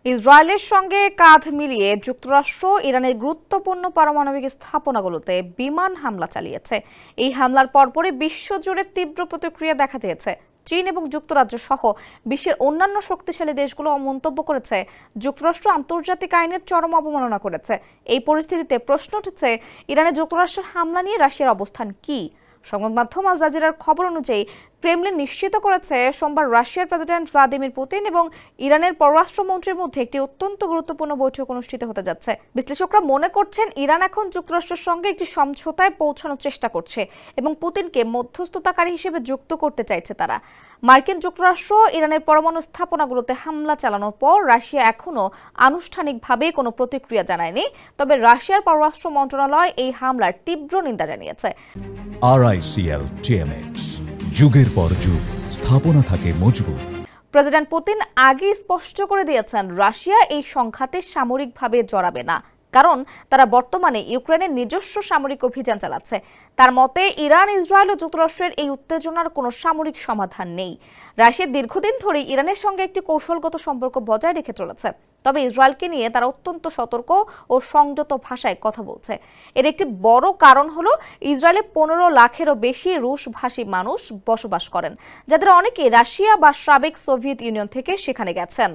ইসরায়েলের সঙ্গে কাঁধ মিলিয়ে যুক্তরাষ্ট্র ইরানের গুরুত্বপূর্ণ পারমাণবিক স্থাপনাগুলোতে বিমান হামলা চালিয়েছে। এই হামলার পরপরই বিশ্বজুড়ে তীব্র প্রতিক্রিয়া দেখা দিয়েছে। চীন এবং যুক্তরাজ্য সহ বিশ্বের অন্যান্য শক্তিশালী দেশগুলো মন্তব্য করেছে, যুক্তরাষ্ট্র আন্তর্জাতিক আইনের চরম অবমাননা করেছে। এই পরিস্থিতিতে প্রশ্ন উঠেছে, ইরানে যুক্তরাষ্ট্রের হামলা নিয়ে রাশিয়ার অবস্থান কি? সংবাদ মাধ্যম আল জাজিরার খবর অনুযায়ী ক্রেমলিন নিশ্চিত করেছে সোমবার রাশিয়ার প্রেসিডেন্ট ভ্লাদিমির পুতিন এবং ইরানের পররাষ্ট্রমন্ত্রীর মধ্যে একটি অত্যন্ত গুরুত্বপূর্ণ বৈঠক অনুষ্ঠিত হতে যাচ্ছে। বিশ্লেষকরা মনে করছেন, ইরান এখন যুক্তরাষ্ট্রের সঙ্গে একটি সমঝোতায় পৌঁছানোর চেষ্টা করছে এবং পুতিনকে মধ্যস্থতাকারী হিসেবে যুক্ত করতে চাইছে তারা। মার্কিন যুক্তরাষ্ট্র ইরানের পরমাণু স্থাপনাগুলোতে হামলা চালানোর পর রাশিয়া এখনও আনুষ্ঠানিকভাবে কোনো প্রতিক্রিয়া জানায়নি, তবে রাশিয়ার পররাষ্ট্র মন্ত্রণালয় এই হামলার তীব্র নিন্দা জানিয়েছে। RICL TMX, যুগের পর যুগ স্থাপনা থাকে মজবুত। প্রেসিডেন্ট পুতিন আগেই স্পষ্ট করে দিয়েছেন, রাশিয়া এই সংঘাতে সামরিকভাবে জড়াবে না, কারণ তারা বর্তমানে ইউক্রেনের নিজস্ব সামরিক অভিযান চালাচ্ছে। তার মতে, ইরান, ইসরায়েল ও যুক্তরাষ্ট্রের এই উত্তেজনার কোনো সামরিক সমাধান নেই। রাশিয়া দীর্ঘদিন ধরে ইরানের সঙ্গে একটি কৌশলগত সম্পর্ক বজায় রেখে চলেছে, তবে ইসরায়েলকে নিয়ে তারা অত্যন্ত সতর্ক ও সংযত ভাষায় কথা বলছে। এর একটি বড় কারণ হলো, ইসরায়েলে 15 লাখেরও বেশি রুশভাষী মানুষ বসবাস করেন, যাদের অনেকে রাশিয়া বা সাবেক সোভিয়েত ইউনিয়ন থেকে সেখানে গেছেন।